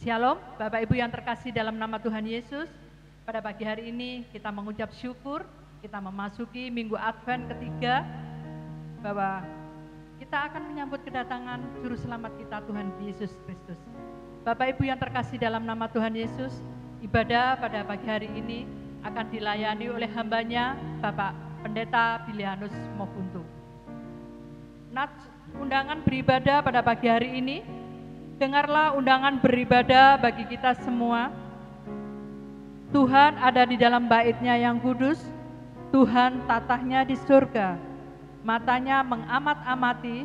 Shalom, Bapak Ibu yang terkasih dalam nama Tuhan Yesus. Pada pagi hari ini kita mengucap syukur, kita memasuki minggu Advent ketiga, bahwa kita akan menyambut kedatangan Juru Selamat kita Tuhan Yesus Kristus. Bapak Ibu yang terkasih dalam nama Tuhan Yesus, ibadah pada pagi hari ini akan dilayani oleh hambanya Bapak Pendeta Bilianus Moguntu. Undangan beribadah pada pagi hari ini, dengarlah undangan beribadah bagi kita semua. Tuhan ada di dalam bait-Nya yang kudus, Tuhan tatahnya di surga, matanya mengamat-amati,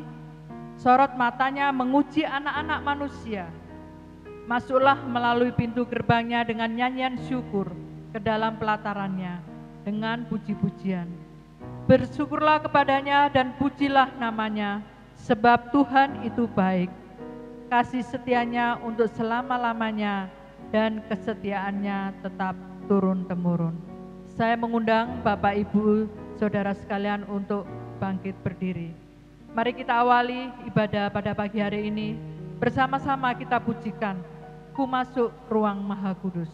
sorot matanya menguji anak-anak manusia. Masuklah melalui pintu gerbangnya dengan nyanyian syukur, ke dalam pelatarannya dengan puji-pujian. Bersyukurlah kepadanya dan pujilah namanya, sebab Tuhan itu baik. Kasih setianya untuk selama-lamanya dan kesetiaannya tetap turun-temurun. Saya mengundang Bapak Ibu Saudara sekalian untuk bangkit berdiri. Mari kita awali ibadah pada pagi hari ini. Bersama-sama kita pujikan Ku Masuk Ruang Maha Kudus.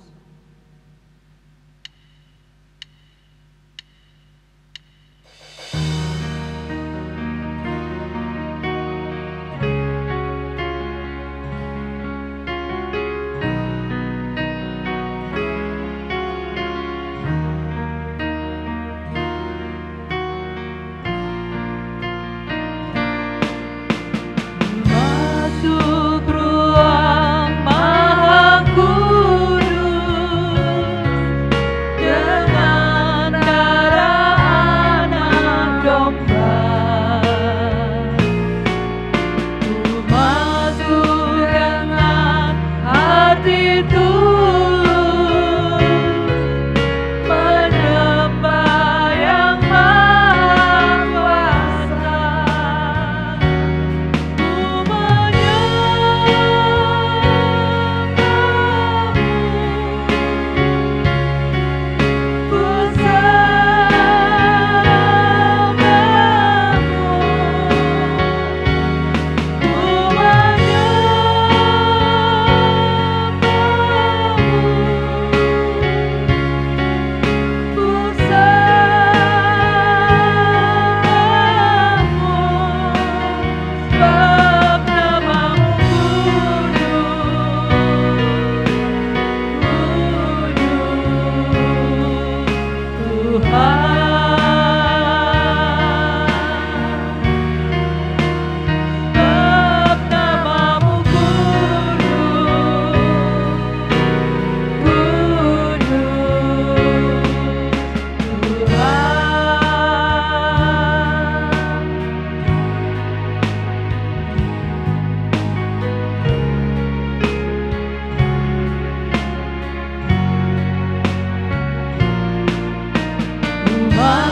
Tuhan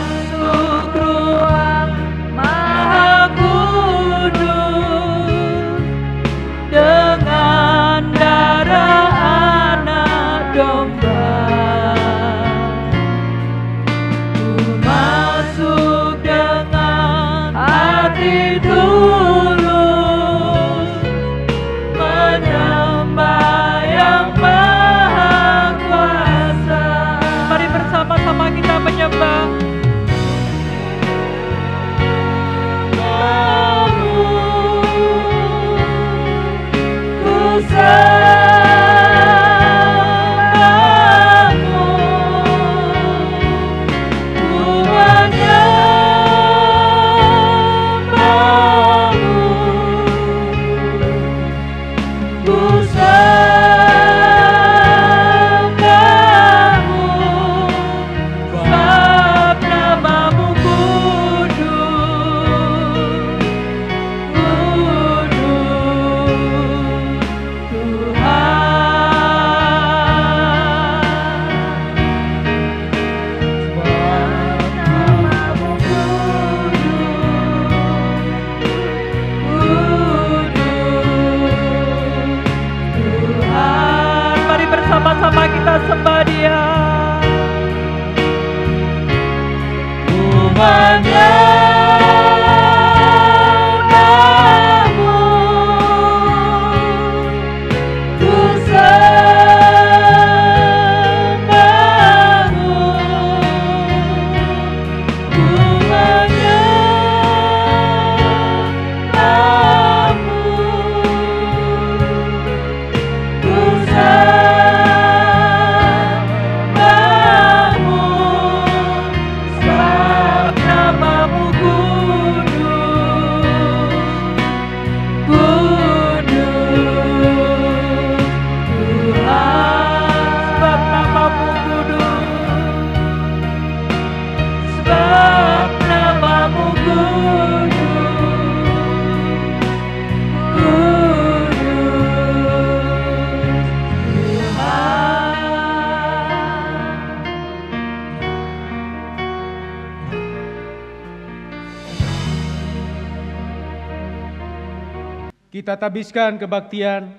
Kita tabiskan kebaktian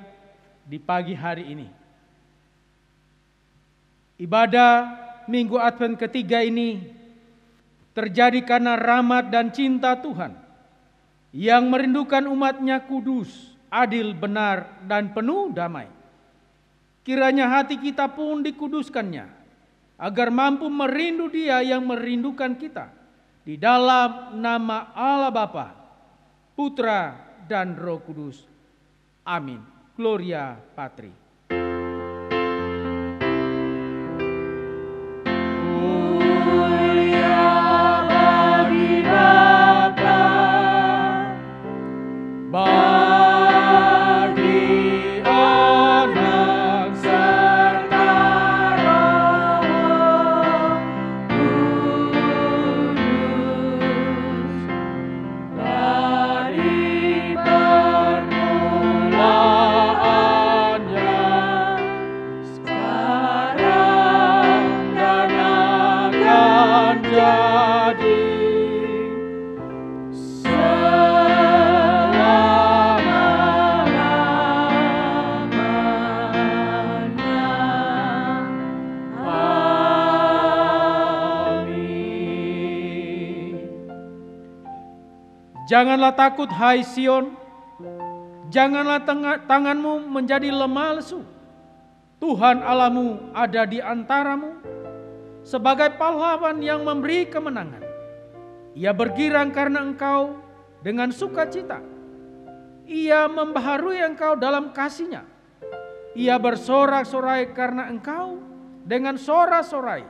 di pagi hari ini. Ibadah Minggu Advent ketiga ini terjadi karena rahmat dan cinta Tuhan yang merindukan umatnya kudus, adil, benar, dan penuh damai. Kiranya hati kita pun dikuduskannya, agar mampu merindu Dia yang merindukan kita. Di dalam nama Allah Bapa, Putra, dan Roh Kudus. Amin. Gloria Patri. Gloria bagi Bapa, Bagi Anak serta Roh Kudus, dari permulaannya, sekarang dan akan jadi Janganlah takut, hai Sion, janganlah tanganmu menjadi lemah lesu. Tuhan Allahmu ada di antaramu sebagai pahlawan yang memberi kemenangan. Ia bergirang karena engkau dengan sukacita. Ia membaharui engkau dalam kasih-Nya. Ia bersorak-sorai karena engkau dengan sorak-sorai,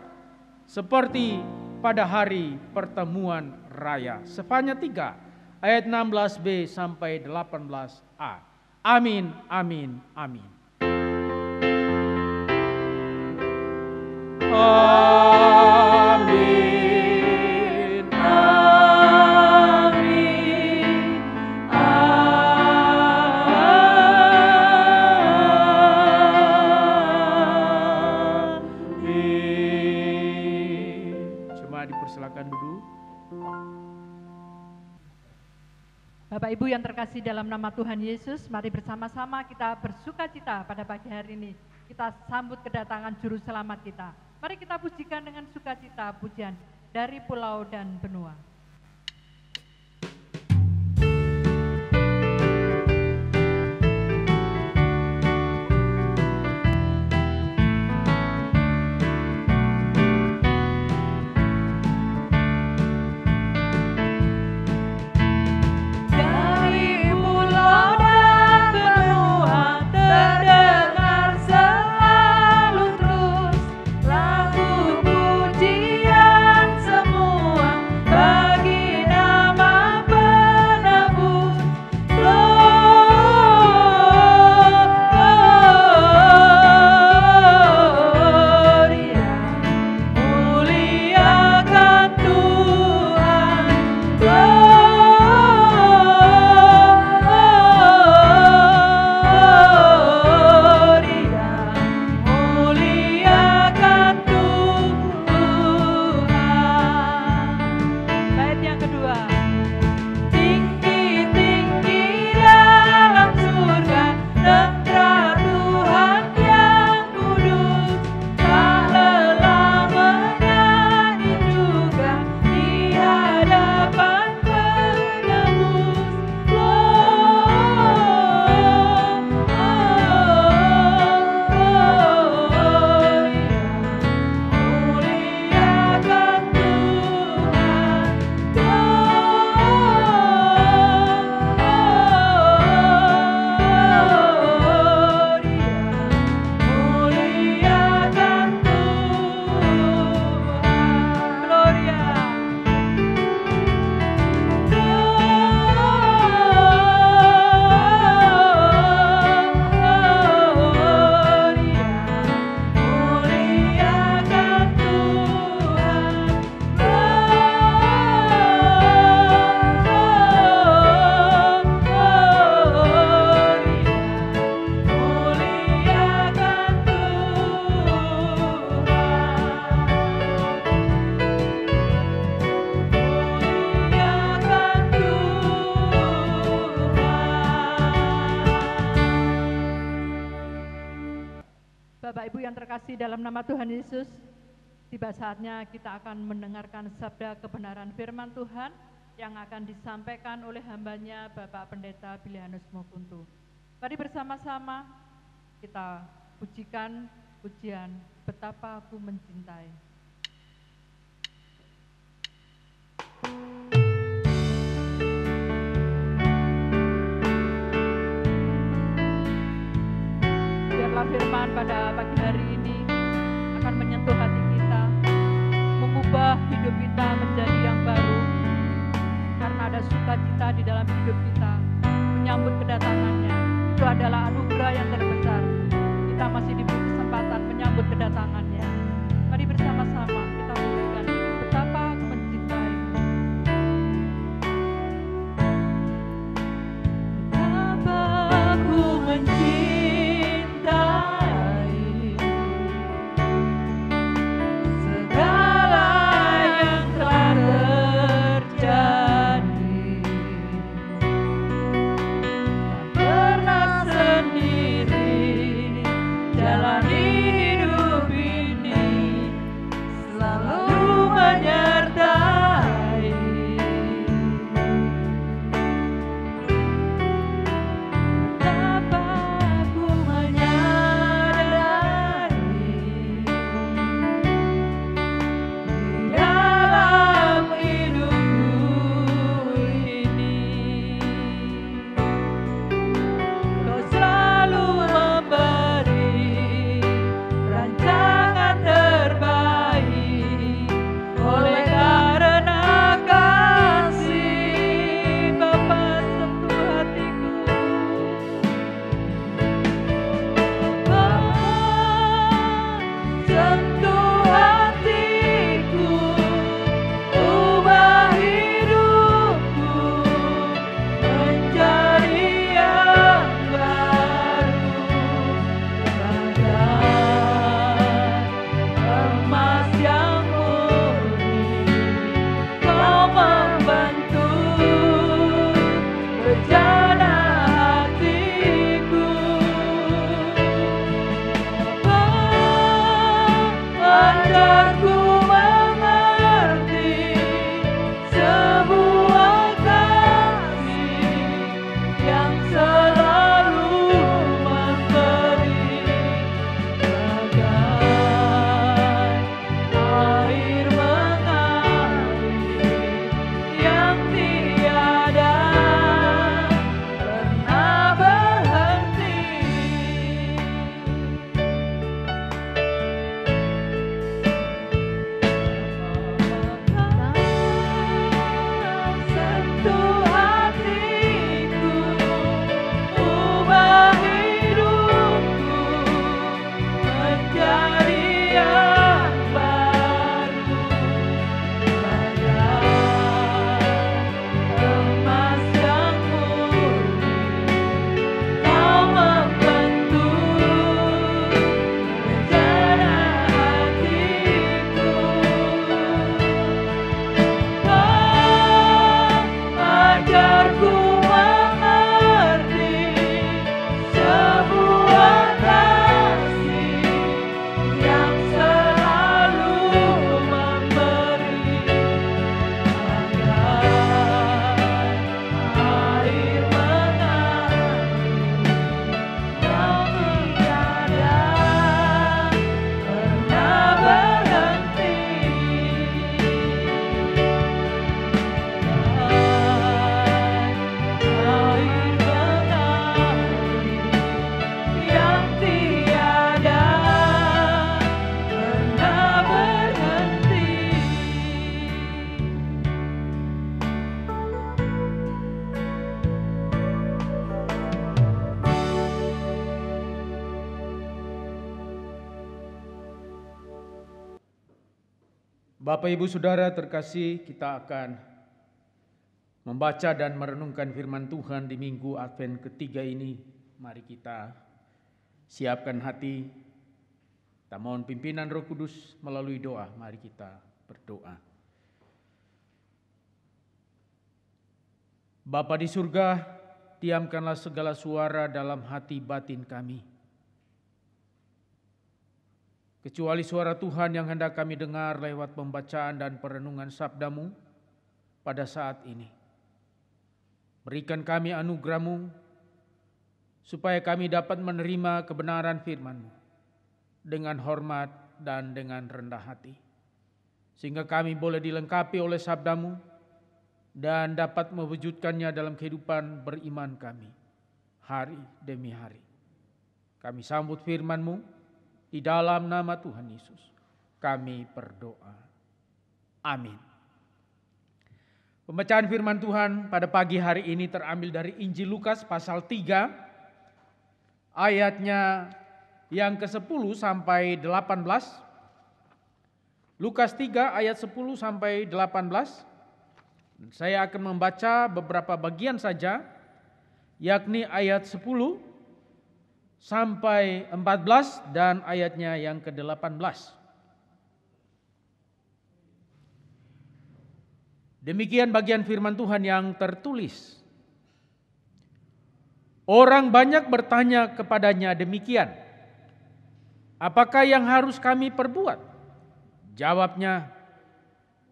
seperti pada hari pertemuan raya. Sefanya 3 ayat 16b sampai 18a. Amin, amin, amin. Amin, amin, amin. Cuma dipersilakan duduk. Bapak Ibu yang terkasih dalam nama Tuhan Yesus, mari bersama-sama kita bersukacita pada pagi hari ini. Kita sambut kedatangan Juru Selamat kita. Mari kita pujikan dengan sukacita pujian dari pulau dan benua. Bye. Bapak Ibu yang terkasih dalam nama Tuhan Yesus, tiba saatnya kita akan mendengarkan sabda kebenaran firman Tuhan yang akan disampaikan oleh hambanya Bapak Pendeta Bilianus Mokuntu. Mari bersama-sama kita pujikan pujian Betapa Aku Mencintai. Biarlah firman pada pagi hari ini akan menyentuh hati kita, mengubah hidup kita menjadi yang baru, karena ada sukacita di dalam hidup kita, menyambut kedatangannya. Itu adalah anugerah yang terbesar. Kita masih diberi kesempatan menyambut kedatangannya. Mari bersama-sama kita pujikan betapa aku mencintai. Betapa aku mencintai segala yang telah terjadi. Tak pernah sendiri jalani hidup ini, selalu menyertai. Betapa aku menyadari di dalam hidupku ini, Kau selalu memberi rancangan terbaik. Oleh karena kasih, Bapa sentuh hatiku. Bapa sentuh hatiku, ubah hidupku menjadi yang baru, bagaikan emas yang murni. Kau membentuk rencana hatiku. Ajarku mengerti sebuah kasih yang selalu memberi, bagai air mengalir yang tiada pernah berhenti. Sentuh hatiku, ubah hidupku menjadi yang baru, bagaikan emas yang murni. Kau membentuk rencana hatiku. Ajarku mengerti sebuah kasih yang selalu memberi, bagai air mengalir yang tiada pernah berhenti. Air mengalir yang tiada pernah berhenti. Bapak Ibu Saudara terkasih, kita akan membaca dan merenungkan firman Tuhan di minggu Advent ketiga ini. Mari kita siapkan hati, kita mohon pimpinan Roh Kudus melalui doa. Mari kita berdoa. Bapa di surga, diamkanlah segala suara dalam hati batin kami. kecuali suara Tuhan yang hendak kami dengar lewat pembacaan dan perenungan sabda-Mu pada saat ini. Berikan kami anugerah-Mu, supaya kami dapat menerima kebenaran firman-Mu dengan hormat dan dengan rendah hati. Sehingga kami boleh dilengkapi oleh sabda-Mu dan dapat mewujudkannya dalam kehidupan beriman kami hari demi hari. Kami sambut firman-Mu. Di dalam nama Tuhan Yesus kami berdoa. Amin. Pembacaan firman Tuhan pada pagi hari ini terambil dari Injil Lukas pasal 3 ayatnya yang ke-10 sampai 18. Lukas 3 ayat 10 sampai 18. Saya akan membaca beberapa bagian saja, yakni ayat 10 sampai 14 dan ayatnya yang ke-18. Demikian bagian firman Tuhan yang tertulis. Orang banyak bertanya kepadanya demikian, apakah yang harus kami perbuat? Jawabnya,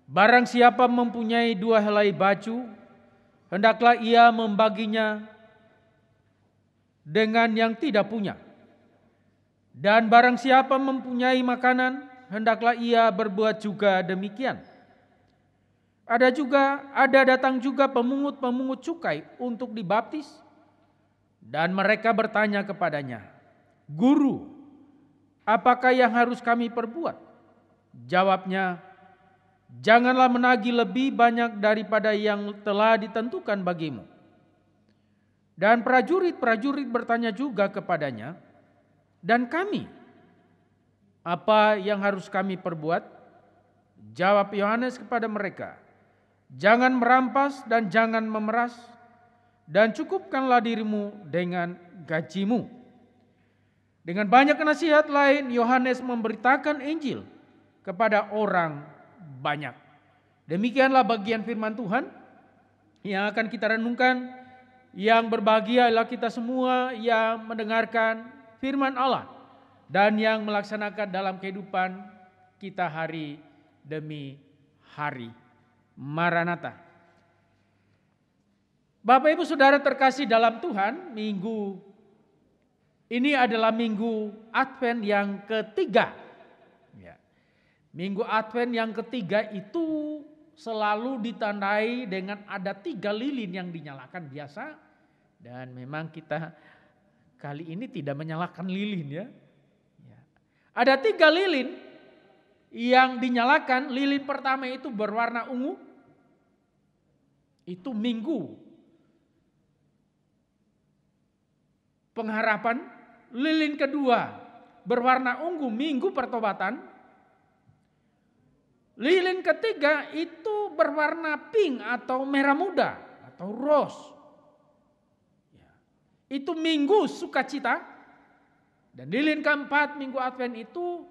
barang siapa mempunyai 2 helai baju, hendaklah ia membaginya dengan yang tidak punya. Dan barang siapa mempunyai makanan, hendaklah ia berbuat juga demikian. Ada datang juga pemungut-pemungut cukai untuk dibaptis, dan mereka bertanya kepadanya, Guru, apakah yang harus kami perbuat? Jawabnya, janganlah menagih lebih banyak daripada yang telah ditentukan bagimu. Dan prajurit-prajurit bertanya juga kepadanya, dan kami, apa yang harus kami perbuat? Jawab Yohanes kepada mereka, jangan merampas dan jangan memeras, dan cukupkanlah dirimu dengan gajimu. Dengan banyak nasihat lain, Yohanes memberitakan Injil kepada orang banyak. Demikianlah bagian firman Tuhan yang akan kita renungkan. Yang berbahagialah kita semua yang mendengarkan firman Allah dan yang melaksanakan dalam kehidupan kita hari demi hari. Maranatha. Bapak Ibu Saudara terkasih dalam Tuhan, minggu ini adalah minggu Advent yang ketiga. Minggu Advent yang ketiga itu selalu ditandai dengan ada 3 lilin yang dinyalakan biasa. Dan memang kita kali ini tidak menyalakan lilin ya. Ada 3 lilin yang dinyalakan. Lilin pertama itu berwarna ungu. Itu minggu pengharapan. Lilin kedua berwarna ungu, minggu pertobatan. Lilin ketiga itu berwarna pink atau merah muda atau rose. Itu minggu sukacita. Dan lilin keempat minggu Advent itu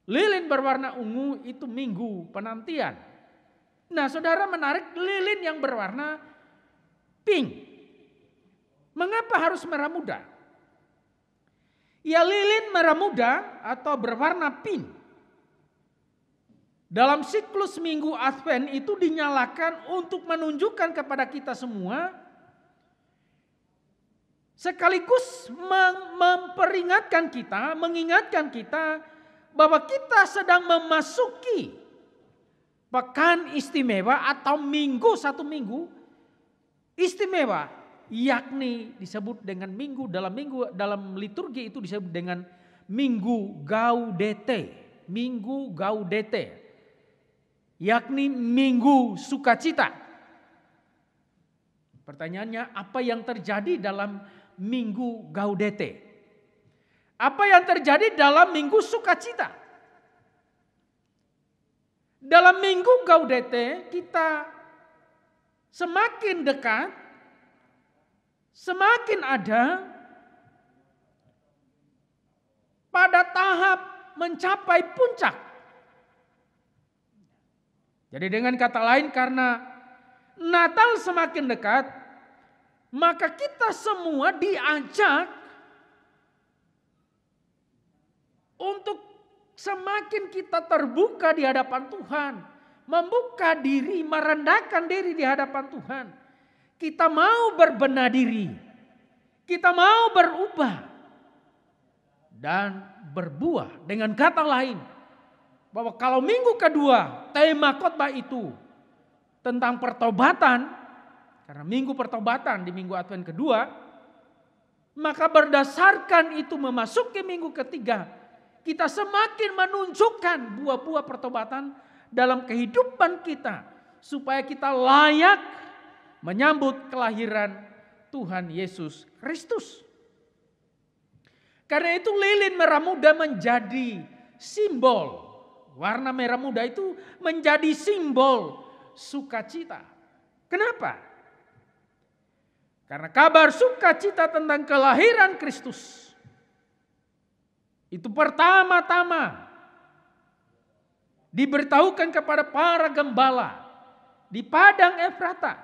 lilin berwarna ungu, itu minggu penantian. Nah saudara, menarik, lilin yang berwarna pink. Mengapa harus merah muda? Ya, lilin merah muda atau berwarna pink dalam siklus minggu Advent itu dinyalakan untuk menunjukkan kepada kita semua, sekaligus memperingatkan kita, mengingatkan kita bahwa kita sedang memasuki pekan istimewa atau minggu, satu minggu istimewa, yakni disebut dengan minggu dalam liturgi itu disebut dengan minggu Gaudete, minggu Gaudete, yakni minggu sukacita. Pertanyaannya, apa yang terjadi dalam minggu Gaudete? Apa yang terjadi dalam minggu sukacita? Dalam minggu Gaudete kita semakin dekat, semakin ada pada tahap mencapai puncak. Jadi dengan kata lain, karena Natal semakin dekat, maka kita semua diajak untuk Semakin kita terbuka di hadapan Tuhan, membuka diri, merendahkan diri di hadapan Tuhan, kita mau berbenah diri, kita mau berubah dan berbuah. Dengan kata lain, bahwa kalau minggu kedua tema khotbah itu tentang pertobatan, karena minggu pertobatan di minggu Advent kedua, maka berdasarkan itu memasuki minggu ketiga, kita semakin menunjukkan buah-buah pertobatan dalam kehidupan kita, supaya kita layak menyambut kelahiran Tuhan Yesus Kristus. Karena itu lilin merah muda menjadi simbol. Warna merah muda itu menjadi simbol sukacita. Kenapa? Karena kabar sukacita tentang kelahiran Kristus itu pertama-tama diberitahukan kepada para gembala di padang Efrata.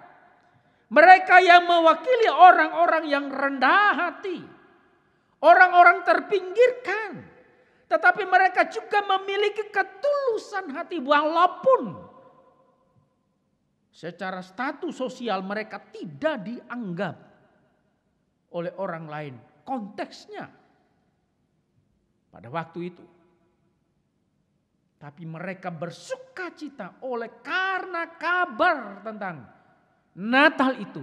Mereka yang mewakili orang-orang yang rendah hati, orang-orang terpinggirkan, tetapi mereka juga memiliki ketulusan hati walaupun secara status sosial mereka tidak dianggap oleh orang lain. Konteksnya pada waktu itu. Tapi mereka bersukacita oleh karena kabar tentang Natal itu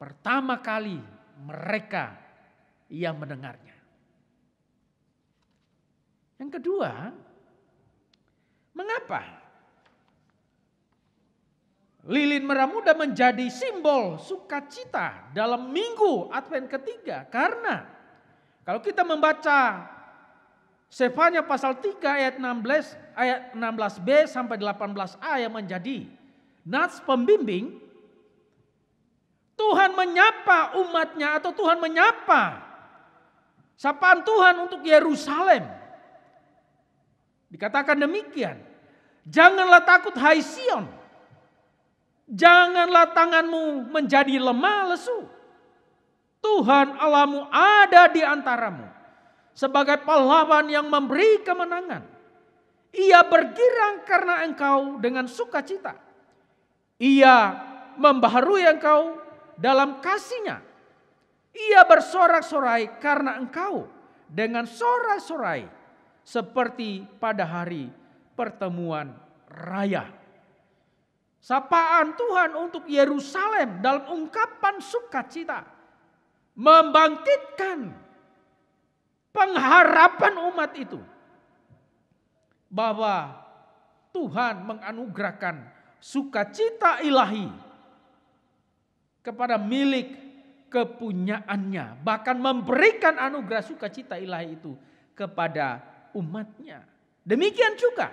pertama kali mereka yang mendengarnya. Yang kedua, mengapa lilin merah muda menjadi simbol sukacita dalam minggu Advent ketiga? Karena kalau kita membaca Sefanya pasal 3 ayat 16b sampai 18a yang menjadi nats pembimbing, Tuhan menyapa umatnya atau Tuhan menyapa sapaan Tuhan untuk Yerusalem. Dikatakan demikian, janganlah takut hai Sion, janganlah tanganmu menjadi lemah lesu. Tuhan Allahmu ada di antaramu sebagai pahlawan yang memberi kemenangan. Ia bergirang karena engkau dengan sukacita. Ia membaharui engkau dalam kasih-Nya. Ia bersorak-sorai karena engkau dengan sorak-sorai seperti pada hari pertemuan raya. Sapaan Tuhan untuk Yerusalem dalam ungkapan sukacita membangkitkan pengharapan umat itu bahwa Tuhan menganugerahkan sukacita ilahi kepada milik kepunyaannya, bahkan memberikan anugerah sukacita ilahi itu kepada umatnya. Demikian juga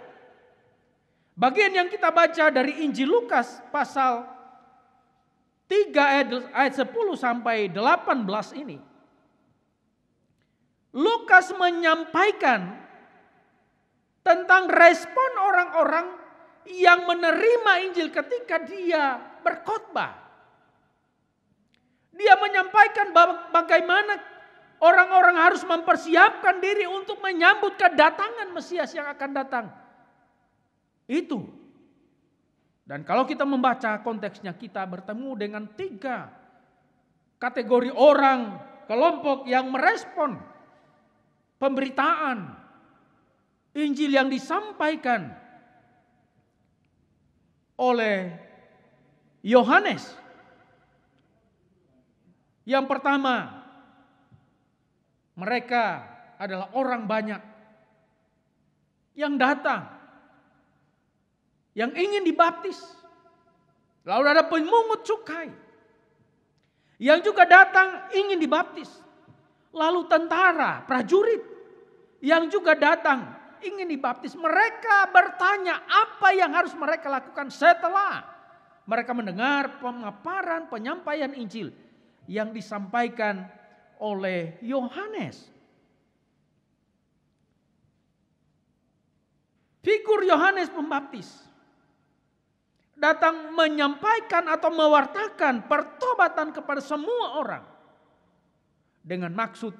bagian yang kita baca dari Injil Lukas pasal 3 ayat 10 sampai 18 ini. Lukas menyampaikan tentang respon orang-orang yang menerima Injil ketika dia berkhotbah. Dia menyampaikan bagaimana orang-orang harus mempersiapkan diri untuk menyambut kedatangan Mesias yang akan datang. Itu. Dan kalau kita membaca konteksnya, kita bertemu dengan 3 kategori orang, kelompok yang merespon pemberitaan Injil yang disampaikan oleh Yohanes. Yang pertama, mereka adalah orang banyak yang datang, yang ingin dibaptis. Lalu ada pemungut cukai yang juga datang ingin dibaptis. Lalu tentara, prajurit yang juga datang ingin dibaptis. Mereka bertanya apa yang harus mereka lakukan setelah mereka mendengar pemaparan penyampaian Injil yang disampaikan oleh Yohanes. Figur Yohanes Pembaptis datang menyampaikan atau mewartakan pertobatan kepada semua orang dengan maksud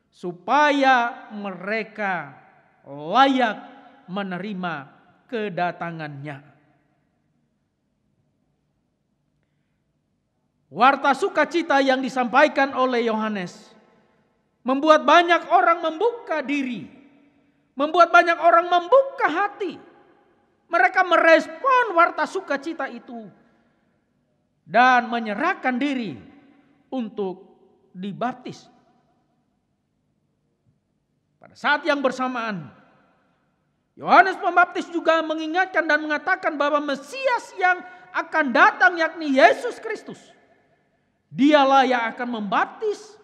supaya mereka layak menerima kedatangannya. Warta sukacita yang disampaikan oleh Yohanes membuat banyak orang membuka diri, membuat banyak orang membuka hati. Mereka merespon warta sukacita itu dan menyerahkan diri untuk dibaptis. Pada saat yang bersamaan, Yohanes Pembaptis juga mengingatkan dan mengatakan bahwa Mesias yang akan datang, yakni Yesus Kristus, dialah yang akan membaptis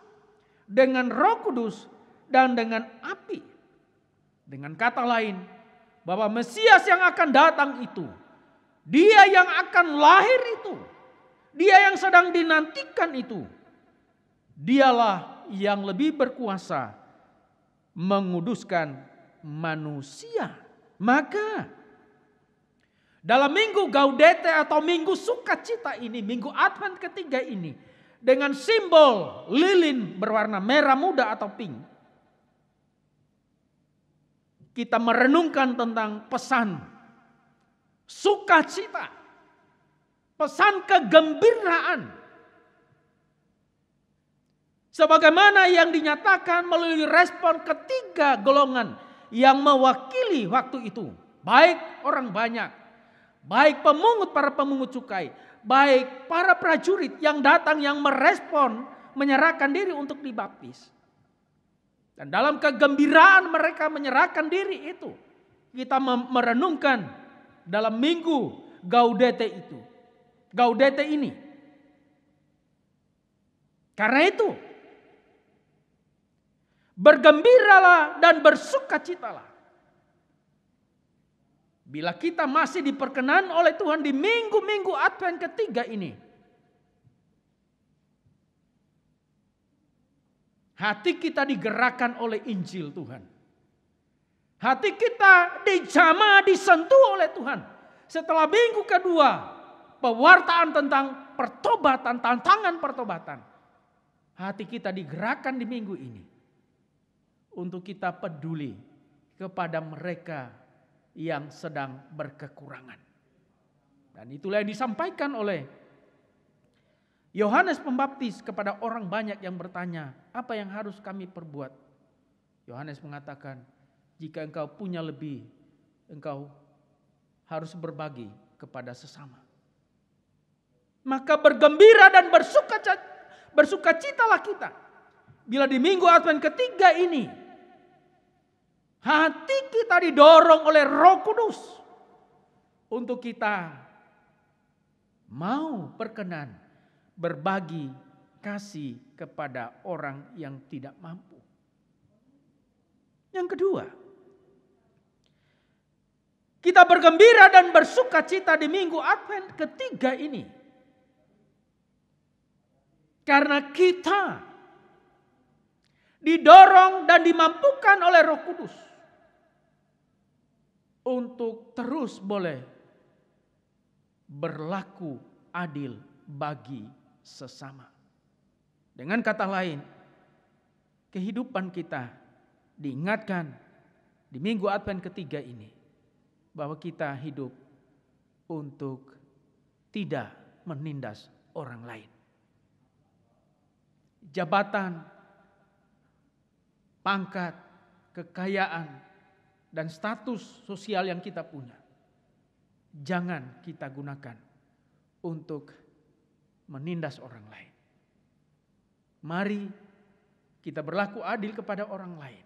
dengan Roh Kudus dan dengan api. Dengan kata lain, bahwa Mesias yang akan datang itu, dia yang akan lahir itu, dia yang sedang dinantikan itu, dialah yang lebih berkuasa menguduskan manusia. Maka dalam minggu Gaudete atau minggu sukacita ini, minggu Advent ketiga ini, dengan simbol lilin berwarna merah muda atau pink, kita merenungkan tentang pesan sukacita, pesan kegembiraan, sebagaimana yang dinyatakan melalui respon ketiga golongan yang mewakili waktu itu, baik orang banyak, baik para pemungut cukai, baik para prajurit yang datang yang merespon, menyerahkan diri untuk dibaptis. Dan dalam kegembiraan mereka menyerahkan diri itu, kita merenungkan dalam minggu Gaudete itu, Gaudete ini. Karena itu, bergembiralah dan bersukacitalah bila kita masih diperkenan oleh Tuhan di minggu-minggu Advent ketiga ini. Hati kita digerakkan oleh Injil Tuhan. Hati kita dijamah, disentuh oleh Tuhan. Setelah minggu kedua, pewartaan tentang pertobatan, tantangan pertobatan. Hati kita digerakkan di minggu ini untuk kita peduli kepada mereka yang sedang berkekurangan. Dan itulah yang disampaikan oleh Yohanes Pembaptis kepada orang banyak yang bertanya, apa yang harus kami perbuat? Yohanes mengatakan, jika engkau punya lebih, engkau harus berbagi kepada sesama. Maka bergembira dan bersukacitalah kita. Bila di minggu Advent ketiga ini, hati kita didorong oleh Roh Kudus untuk kita mau berkenan berbagi kasih kepada orang yang tidak mampu. Yang kedua, kita bergembira dan bersukacita di minggu Advent ketiga ini karena kita didorong dan dimampukan oleh Roh Kudus untuk terus boleh berlaku adil bagi sesama. Dengan kata lain, kehidupan kita diingatkan di minggu Advent ketiga ini bahwa kita hidup untuk tidak menindas orang lain. Jabatan, pangkat, kekayaan, dan status sosial yang kita punya, jangan kita gunakan untuk menindas orang lain. Mari kita berlaku adil kepada orang lain.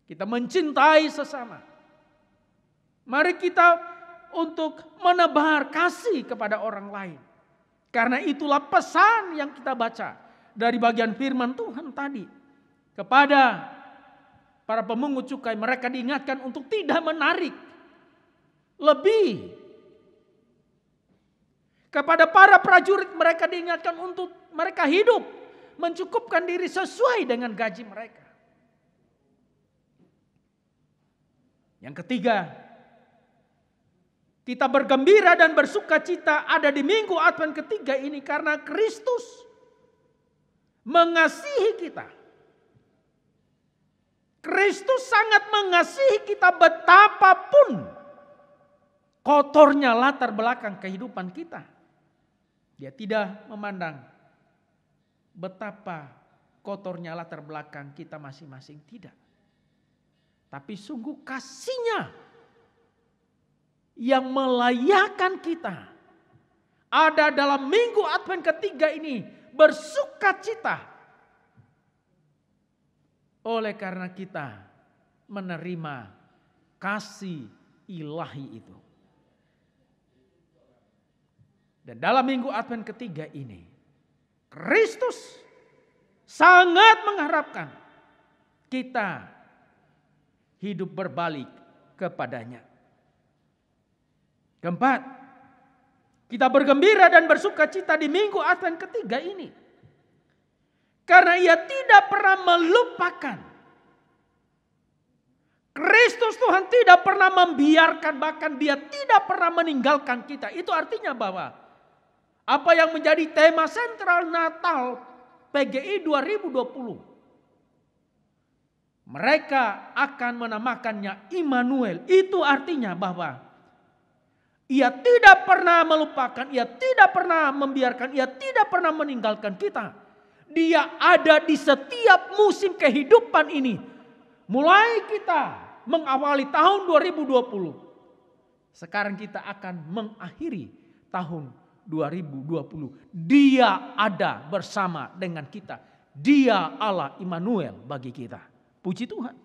Kita mencintai sesama. Mari kita untuk menebar kasih kepada orang lain. Karena itulah pesan yang kita baca dari bagian firman Tuhan tadi. Kepada para pemungut cukai, mereka diingatkan untuk tidak menarik lebih. Kepada para prajurit mereka diingatkan untuk mereka hidup mencukupkan diri sesuai dengan gaji mereka. Yang ketiga, kita bergembira dan bersukacita ada di minggu Advent ketiga ini karena Kristus mengasihi kita. Kristus sangat mengasihi kita betapapun kotornya latar belakang kehidupan kita. Dia tidak memandang betapa kotornya latar belakang kita masing-masing, tidak. Tapi sungguh kasih-Nya yang melayakkan kita ada dalam minggu Advent ketiga ini bersukacita oleh karena kita menerima kasih ilahi itu. Dan dalam minggu Advent ketiga ini Kristus sangat mengharapkan kita hidup berbalik kepadanya. Keempat, kita bergembira dan bersukacita di minggu Advent ketiga ini. Karena Ia tidak pernah melupakan. Kristus Tuhan tidak pernah membiarkan, bahkan Dia tidak pernah meninggalkan kita. Itu artinya bahwa apa yang menjadi tema sentral Natal PGI 2020. Mereka akan menamakannya Immanuel. Itu artinya bahwa Ia tidak pernah melupakan, Ia tidak pernah membiarkan, Ia tidak pernah meninggalkan kita. Dia ada di setiap musim kehidupan ini. Mulai kita mengawali tahun 2020. Sekarang kita akan mengakhiri tahun 2020. Dia ada bersama dengan kita. Dia Allah Immanuel bagi kita. Puji Tuhan.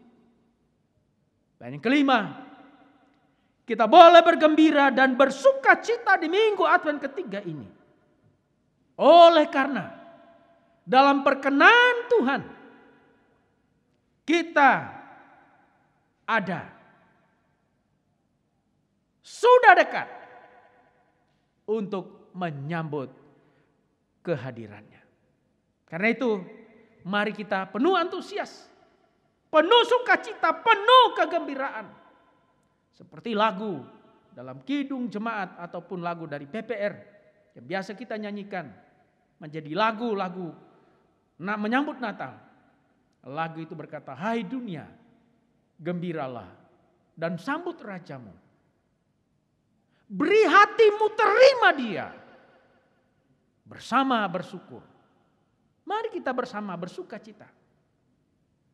Dan yang kelima, kita boleh bergembira dan bersukacita di minggu Advent ketiga ini. Oleh karena dalam perkenan Tuhan kita ada, sudah dekat untuk menyambut kehadirannya. Karena itu mari kita penuh antusias, penuh sukacita, penuh kegembiraan. Seperti lagu dalam kidung jemaat ataupun lagu dari PPR yang biasa kita nyanyikan menjadi lagu-lagu menyambut Natal. Lagu itu berkata, hai dunia, gembiralah dan sambut rajamu. Beri hatimu terima dia. Bersama bersyukur. Mari kita bersama bersukacita.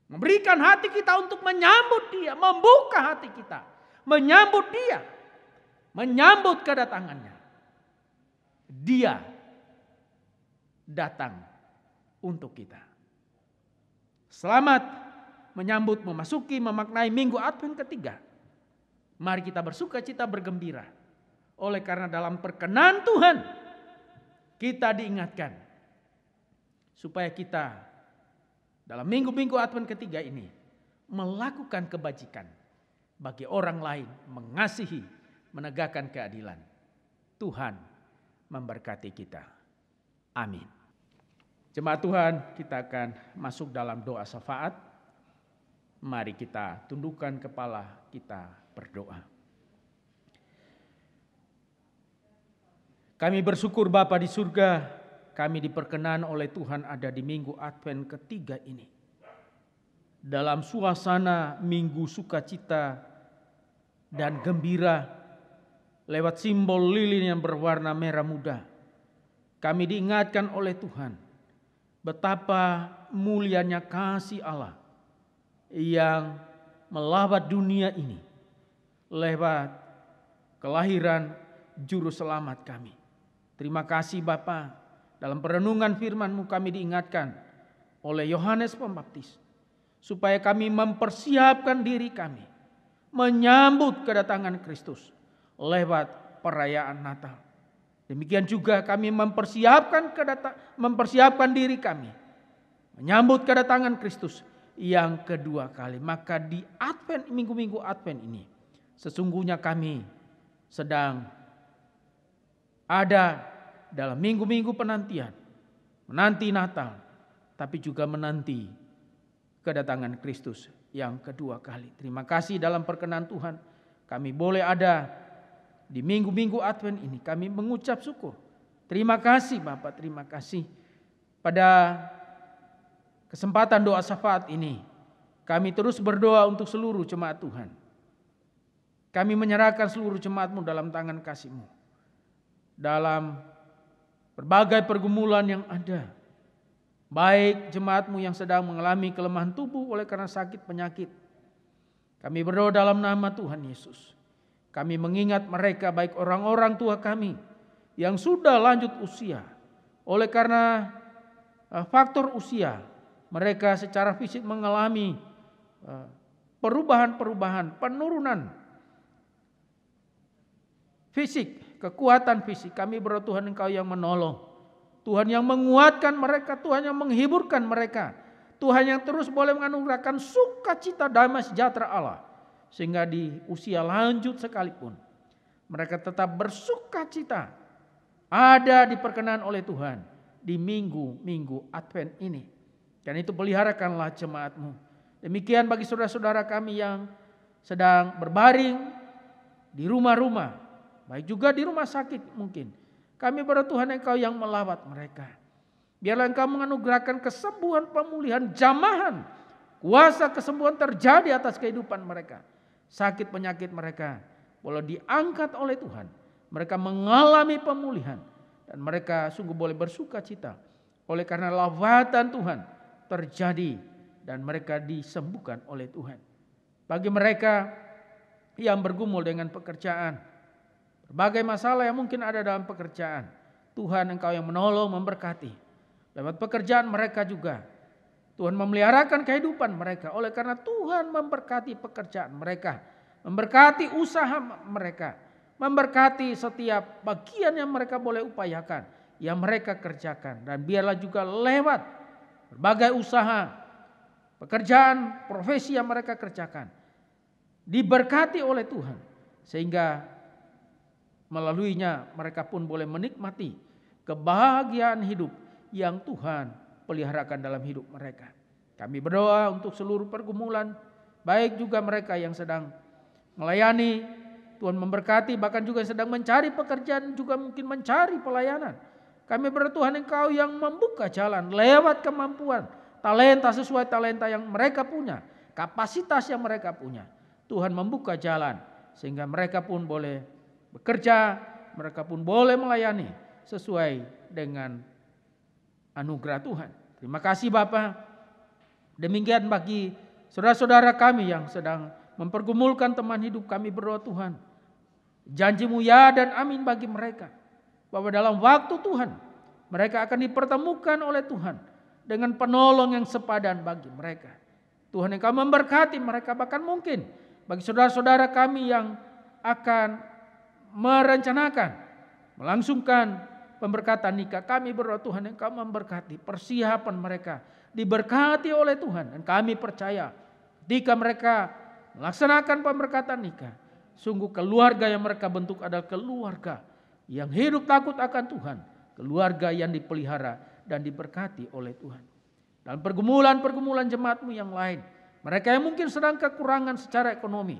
Memberikan hati kita untuk menyambut dia. Membuka hati kita. Menyambut dia. Menyambut kedatangannya. Dia datang untuk kita. Selamat menyambut, memasuki, memaknai minggu Advent ketiga. Mari kita bersukacita, bergembira. Oleh karena dalam perkenan Tuhan kita diingatkan supaya kita dalam minggu-minggu Advent ketiga ini melakukan kebajikan bagi orang lain, mengasihi, menegakkan keadilan. Tuhan memberkati kita. Amin. Jemaat Tuhan, kita akan masuk dalam doa syafaat. Mari kita tundukkan kepala, kita berdoa. Kami bersyukur Bapa di surga, kami diperkenan oleh Tuhan ada di minggu Advent ketiga ini. Dalam suasana minggu sukacita dan gembira lewat simbol lilin yang berwarna merah muda. Kami diingatkan oleh Tuhan betapa mulianya kasih Allah yang melawat dunia ini lewat kelahiran juru selamat kami. Terima kasih Bapa, dalam perenungan firman-Mu kami diingatkan oleh Yohanes Pembaptis supaya kami mempersiapkan diri kami menyambut kedatangan Kristus lewat perayaan Natal. Demikian juga kami mempersiapkan diri kami menyambut kedatangan Kristus yang kedua kali. Maka di Advent, minggu-minggu Advent ini sesungguhnya kami sedang ada dalam minggu-minggu penantian, menanti Natal, tapi juga menanti kedatangan Kristus yang kedua kali. Terima kasih dalam perkenan Tuhan kami boleh ada di minggu-minggu Advent ini. Kami mengucap syukur. Terima kasih Bapak, terima kasih. Pada kesempatan doa syafaat ini Kami terus berdoa untuk seluruh jemaat Tuhan. Kami menyerahkan seluruh jemaat-Mu dalam tangan kasih-Mu. Dalam berbagai pergumulan yang ada. Baik jemaat-Mu yang sedang mengalami kelemahan tubuh oleh karena sakit penyakit. Kami berdoa dalam nama Tuhan Yesus. Kami mengingat mereka, baik orang-orang tua kami yang sudah lanjut usia. Oleh karena faktor usia, mereka secara fisik mengalami perubahan-perubahan, penurunan fisik, kekuatan fisik. Kami berdoa Tuhan Engkau yang menolong. Tuhan yang menguatkan mereka, Tuhan yang menghiburkan mereka. Tuhan yang terus boleh menganugerahkan sukacita damai sejahtera Allah. Sehingga di usia lanjut sekalipun mereka tetap bersukacita. Ada diperkenan oleh Tuhan di minggu-minggu Advent ini. Dan itu peliharakanlah jemaat-Mu. Demikian bagi saudara-saudara kami yang sedang berbaring di rumah-rumah. Baik juga di rumah sakit mungkin. Kami berdoa Tuhan Engkau yang melawat mereka. Biarlah Engkau menganugerahkan kesembuhan, pemulihan, jamahan. Kuasa kesembuhan terjadi atas kehidupan mereka. Sakit penyakit mereka boleh diangkat oleh Tuhan. Mereka mengalami pemulihan. Dan mereka sungguh boleh bersuka cita. Oleh karena lawatan Tuhan terjadi. Dan mereka disembuhkan oleh Tuhan. Bagi mereka yang bergumul dengan pekerjaan. Berbagai masalah yang mungkin ada dalam pekerjaan. Tuhan Engkau yang menolong, memberkati. Lewat pekerjaan mereka juga. Tuhan memeliharakan kehidupan mereka. Oleh karena Tuhan memberkati pekerjaan mereka. Memberkati usaha mereka. Memberkati setiap bagian yang mereka boleh upayakan. Yang mereka kerjakan. Dan biarlah juga lewat berbagai usaha, pekerjaan, profesi yang mereka kerjakan. Diberkati oleh Tuhan. Sehingga melaluinya mereka pun boleh menikmati kebahagiaan hidup yang Tuhan peliharakan dalam hidup mereka. Kami berdoa untuk seluruh pergumulan, baik juga mereka yang sedang melayani, Tuhan memberkati, bahkan juga yang sedang mencari pekerjaan, juga mungkin mencari pelayanan. Kami berdoa Tuhan Engkau yang membuka jalan lewat kemampuan, talenta sesuai talenta yang mereka punya, kapasitas yang mereka punya. Tuhan membuka jalan sehingga mereka pun boleh bekerja, mereka pun boleh melayani sesuai dengan anugerah Tuhan. Terima kasih Bapa. Demikian bagi saudara-saudara kami yang sedang mempergumulkan teman hidup, kami berdoa Tuhan. Janji-Mu ya dan amin bagi mereka. Bahwa dalam waktu Tuhan, mereka akan dipertemukan oleh Tuhan dengan penolong yang sepadan bagi mereka. Tuhan Engkau memberkati mereka, bahkan mungkin bagi saudara-saudara kami yang akan merencanakan, melangsungkan pemberkatan nikah, kami berdoa Tuhan Engkau memberkati persiapan mereka, diberkati oleh Tuhan. Dan kami percaya ketika mereka melaksanakan pemberkatan nikah, sungguh keluarga yang mereka bentuk adalah keluarga yang hidup takut akan Tuhan, keluarga yang dipelihara dan diberkati oleh Tuhan. Dalam pergumulan-pergumulan jemaat-Mu yang lain, mereka yang mungkin sedang kekurangan secara ekonomi,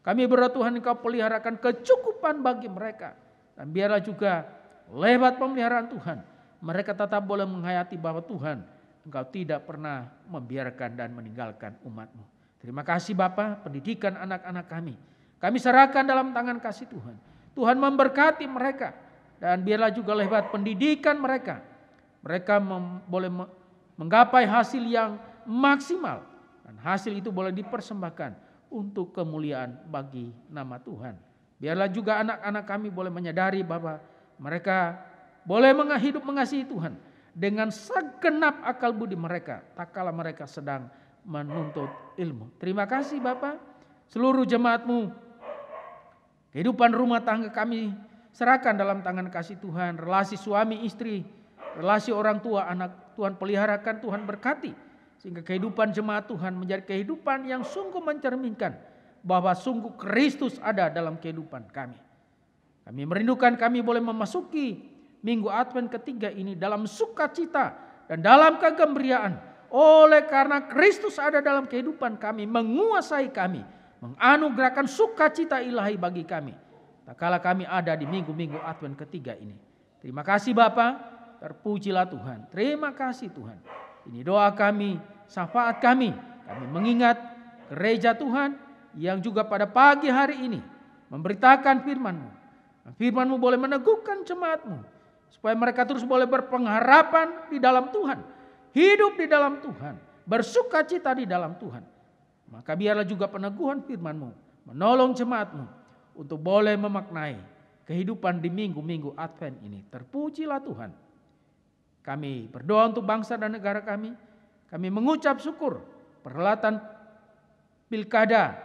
kami berdoa Tuhan Engkau peliharakan kecukupan bagi mereka. Dan biarlah juga lewat pemeliharaan Tuhan, mereka tetap boleh menghayati bahwa Tuhan Engkau tidak pernah membiarkan dan meninggalkan umat-Mu. Terima kasih Bapa, pendidikan anak-anak kami serahkan dalam tangan kasih Tuhan. Tuhan memberkati mereka. Dan biarlah juga lewat pendidikan mereka, mereka boleh menggapai hasil yang maksimal. Dan hasil itu boleh dipersembahkan untuk kemuliaan bagi nama Tuhan. Biarlah juga anak-anak kami boleh menyadari bahwa mereka boleh hidup mengasihi Tuhan dengan segenap akal budi mereka, tak kala mereka sedang menuntut ilmu. Terima kasih Bapa. Seluruh jemaat-Mu, kehidupan rumah tangga kami serahkan dalam tangan kasih Tuhan. Relasi suami istri, relasi orang tua anak, Tuhan peliharakan, Tuhan berkati. Sehingga kehidupan jemaat Tuhan menjadi kehidupan yang sungguh mencerminkan bahwa sungguh Kristus ada dalam kehidupan kami. Kami merindukan kami boleh memasuki minggu Advent ketiga ini dalam sukacita dan dalam kegembiraan. Oleh karena Kristus ada dalam kehidupan kami, menguasai kami, menganugerahkan sukacita ilahi bagi kami. Tak kala kami ada di minggu-minggu Advent ketiga ini. Terima kasih Bapa, terpujilah Tuhan. Terima kasih Tuhan. Ini doa kami, syafaat kami Kami mengingat gereja Tuhan yang juga pada pagi hari ini memberitakan firman-Mu. Firman-Mu boleh meneguhkan jemaat-Mu supaya mereka terus boleh berpengharapan di dalam Tuhan, hidup di dalam Tuhan, bersukacita di dalam Tuhan. Maka biarlah juga peneguhan firman-Mu menolong jemaat-Mu untuk boleh memaknai kehidupan di minggu-minggu Advent ini. Terpujilah Tuhan. Kami berdoa untuk bangsa dan negara kami. Kami mengucap syukur perhelatan pilkada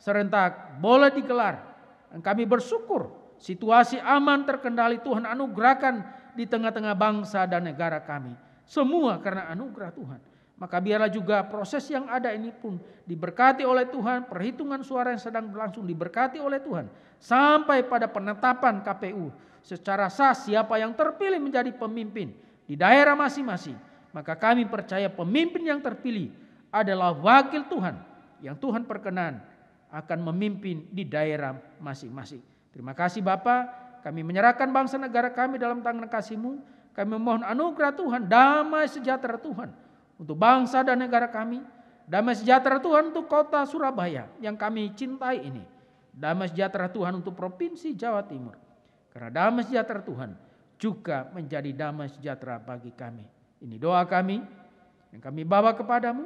serentak boleh digelar. Dan kami bersyukur situasi aman terkendali Tuhan anugerahkan di tengah-tengah bangsa dan negara kami. Semua karena anugerah Tuhan. Maka biarlah juga proses yang ada ini pun diberkati oleh Tuhan. Perhitungan suara yang sedang berlangsung diberkati oleh Tuhan. Sampai pada penetapan KPU secara sah siapa yang terpilih menjadi pemimpin di daerah masing-masing. Maka kami percaya pemimpin yang terpilih adalah wakil Tuhan yang Tuhan perkenan akan memimpin di daerah masing-masing. Terima kasih Bapa, kami menyerahkan bangsa negara kami dalam tangan kasih-Mu. Kami memohon anugerah Tuhan, damai sejahtera Tuhan untuk bangsa dan negara kami. Damai sejahtera Tuhan untuk kota Surabaya yang kami cintai ini. Damai sejahtera Tuhan untuk provinsi Jawa Timur. Karena damai sejahtera Tuhan juga menjadi damai sejahtera bagi kami. Ini doa kami yang kami bawa kepadamu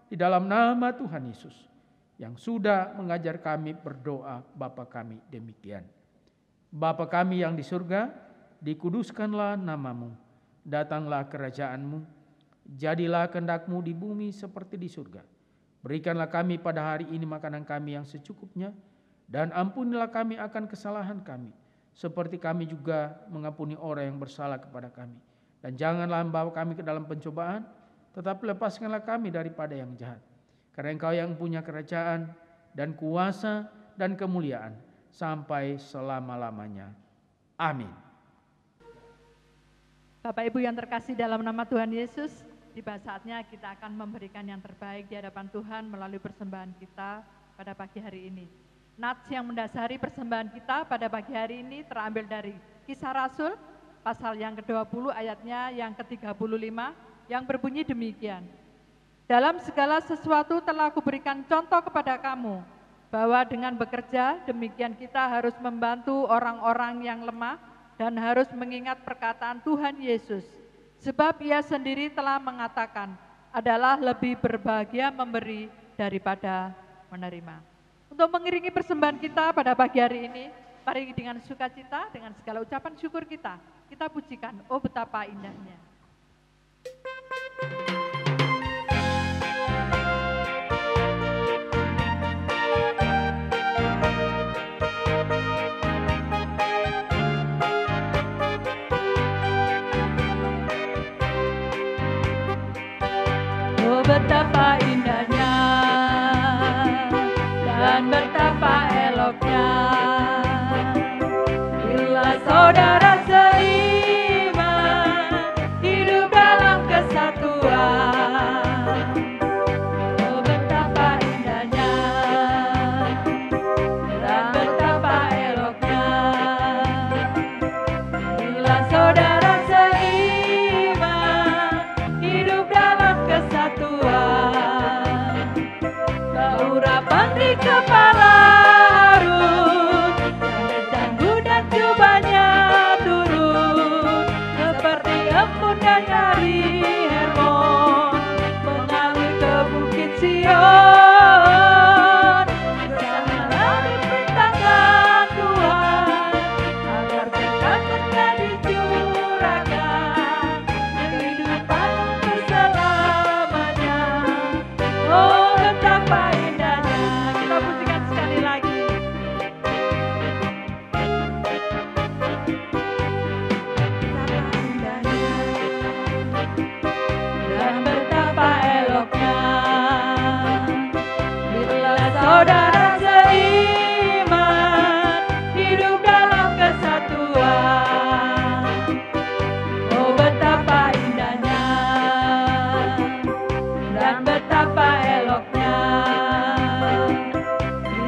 di dalam nama Tuhan Yesus yang sudah mengajar kami berdoa Bapa kami demikian. Bapa kami yang di surga, dikuduskanlah namamu, datanglah kerajaan-Mu, jadilah kehendak-Mu di bumi seperti di surga. Berikanlah kami pada hari ini makanan kami yang secukupnya, dan ampunilah kami akan kesalahan kami, seperti kami juga mengampuni orang yang bersalah kepada kami. Dan janganlah membawa kami ke dalam pencobaan, tetapi lepaskanlah kami daripada yang jahat. Karena Engkau yang punya kerajaan dan kuasa dan kemuliaan sampai selama-lamanya. Amin. Bapak Ibu yang terkasih dalam nama Tuhan Yesus, tiba saatnya kita akan memberikan yang terbaik di hadapan Tuhan melalui persembahan kita pada pagi hari ini. Nats yang mendasari persembahan kita pada pagi hari ini terambil dari Kisah Rasul, pasal yang ke-20 ayatnya yang ke-35 yang berbunyi demikian. Dalam segala sesuatu telah kuberikan contoh kepada kamu, bahwa dengan bekerja demikian kita harus membantu orang-orang yang lemah dan harus mengingat perkataan Tuhan Yesus. Sebab Ia sendiri telah mengatakan, adalah lebih berbahagia memberi daripada menerima. Untuk mengiringi persembahan kita pada pagi hari ini, mari dengan sukacita, dengan segala ucapan syukur kita pujikan, oh betapa indahnya. Oh betapa indahnya dan betapa eloknya bila saudara seiman hidup dalam kesatuan. Oh betapa indahnya dan betapa eloknya bila saudara seiman hidup dalam kesatuan. Keurapan di kepala Harun, canggu dan jubahnya turun seperti embun dan dari Hermon mengalir ke bukit Sion. Kesanalah diperintahkan Tuhan agar berkatnya dicurahkan kehidupan berselamanya. Oh betapa indahnya, kita pujikan sekali lagi. Betapa indahnya dan betapa eloknya bila saudara seiman hidup dalam kesatuan. Oh betapa indahnya dan betapa eloknya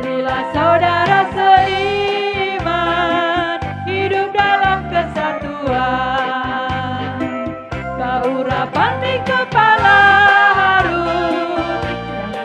bila saudara seiman hidup dalam kesatuan. Keurapan di kepala Harun yang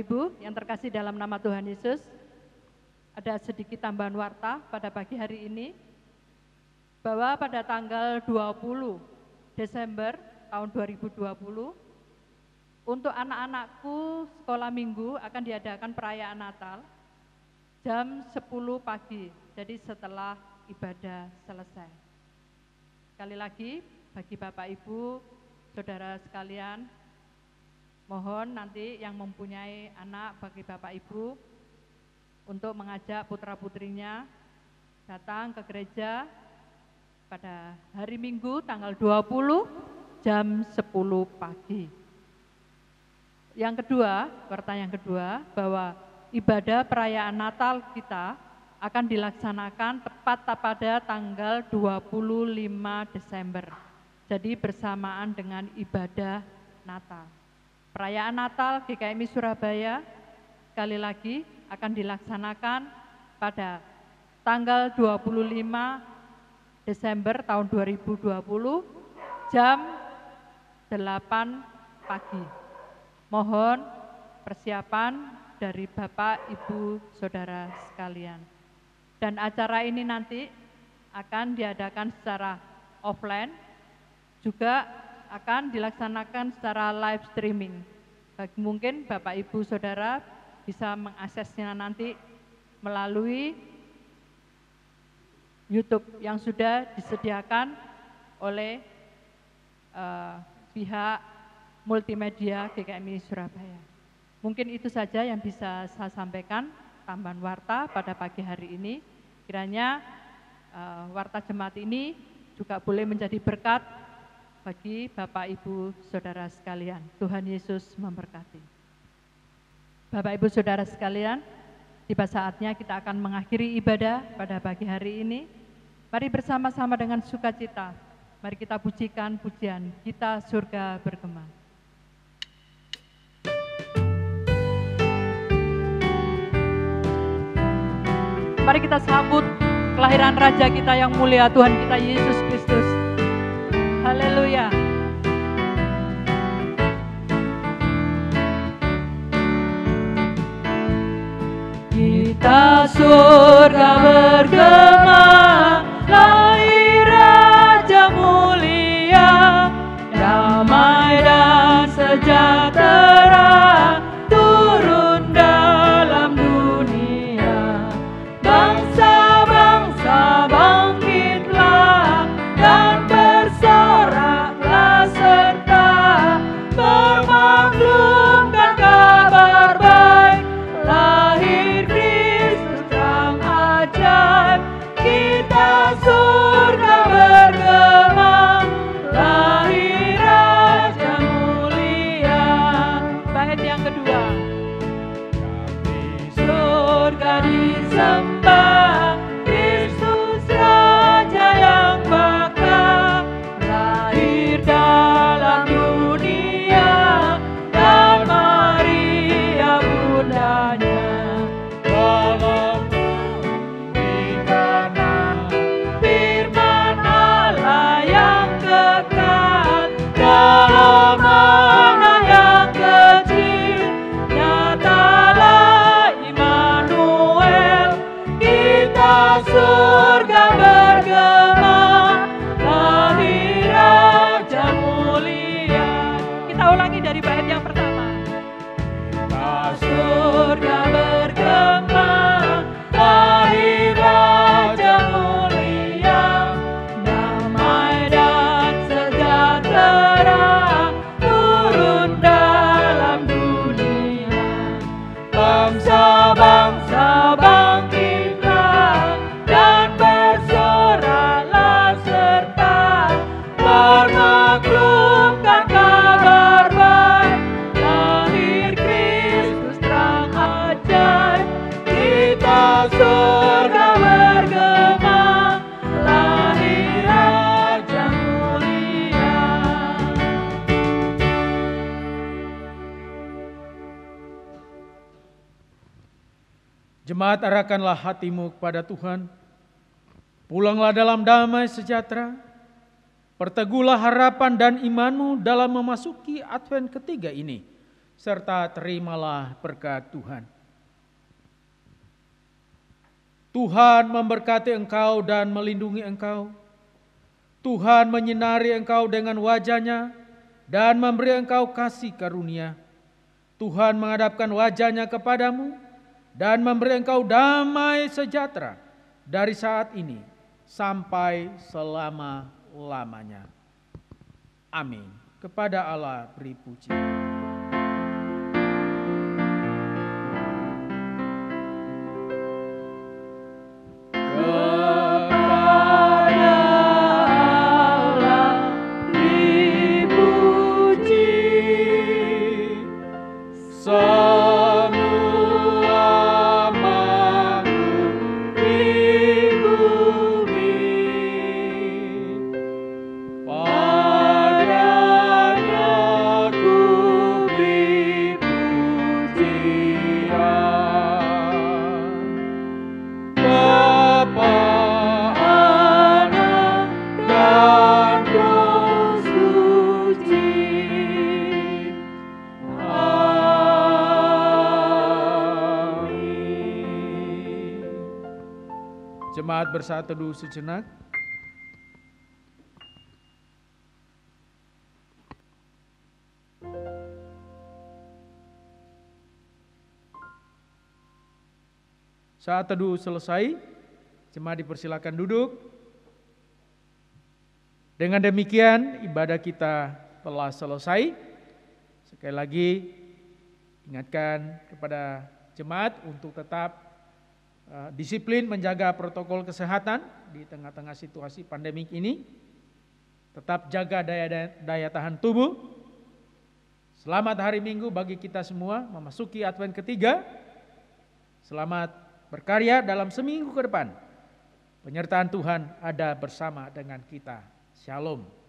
Bapak Ibu yang terkasih dalam nama Tuhan Yesus, ada sedikit tambahan warta pada pagi hari ini, bahwa pada tanggal 20 Desember tahun 2020, untuk anak-anakku sekolah minggu akan diadakan perayaan Natal jam 10 pagi, jadi setelah ibadah selesai. Sekali lagi, bagi Bapak Ibu, Saudara sekalian, mohon nanti yang mempunyai anak bagi Bapak Ibu untuk mengajak putra-putrinya datang ke gereja pada hari Minggu tanggal 20 jam 10 pagi. Yang kedua, warta yang kedua, bahwa ibadah perayaan Natal kita akan dilaksanakan tepat pada tanggal 25 Desember. Jadi bersamaan dengan ibadah Natal. Perayaan Natal GKMI Surabaya sekali lagi akan dilaksanakan pada tanggal 25 Desember tahun 2020 jam 8 pagi. Mohon persiapan dari Bapak, Ibu, Saudara sekalian. Dan acara ini nanti akan diadakan secara offline, juga akan dilaksanakan secara live streaming. Mungkin Bapak, Ibu, Saudara bisa mengaksesnya nanti melalui YouTube yang sudah disediakan oleh pihak multimedia GKMI Surabaya. Mungkin itu saja yang bisa saya sampaikan, tambahan warta pada pagi hari ini. Kiranya warta jemaat ini juga boleh menjadi berkat bagi Bapak, Ibu, Saudara sekalian. Tuhan Yesus memberkati. Bapak, Ibu, Saudara sekalian, tiba saatnya kita akan mengakhiri ibadah pada pagi hari ini. Mari bersama-sama dengan sukacita, mari kita pujikan pujian Kita Surga Bergema. Mari kita sambut kelahiran Raja kita yang mulia, Tuhan kita Yesus Kristus. Haleluya. Kita surga bergema, lahir Raja mulia, damai dan sejahtera turun dalam dunia. Bangsa-bangsa bangkitlah dan bersoraklah serta bermaklumkan kabar baik, lahir Kristus terang ajaib. Kita surga bergema, lahir Raja mulia. Bait yang kedua. Surga disembah, Kristus Raja yang bakal lahir dalam dunia, dan Maria bundanya. Dalam pernikahan firman Allah yang kekal, dalam anak yang kecil nyatalah Immanuel. Kita surga bergema, lahir Raja mulia. Kita ulangi dari bait yang pertama. Kita surga bergema, lahir Raja mulia, damai dan sejahtera turun dalam dunia. Bangsa-bangsa bangkitlah dan bersoraklah serta bermaklumkan kabar baik, lahir Kristus terang ajaib. Kita surga bergema, lahir Raja mulia. Jemaat, arahkanlah hatimu kepada Tuhan. Pulanglah dalam damai sejahtera. Perteguhlah harapan dan imanmu dalam memasuki Advent ketiga ini, serta terimalah berkat Tuhan. Tuhan memberkati engkau dan melindungi engkau. Tuhan menyinari engkau dengan wajah-Nya dan memberi engkau kasih karunia. Tuhan menghadapkan wajah-Nya kepadamu dan memberi engkau damai sejahtera dari saat ini sampai selama-lamanya. Amin. Kepada Allah beri puji. Jemaat bersatu dulu sejenak. Saat teduh selesai, jemaat dipersilakan duduk. Dengan demikian ibadah kita telah selesai. Sekali lagi ingatkan kepada jemaat untuk tetap disiplin menjaga protokol kesehatan di tengah-tengah situasi pandemik ini. Tetap jaga daya tahan tubuh. Selamat hari Minggu bagi kita semua memasuki Advent ketiga. Selamat berkarya dalam seminggu ke depan. Penyertaan Tuhan ada bersama dengan kita. Shalom.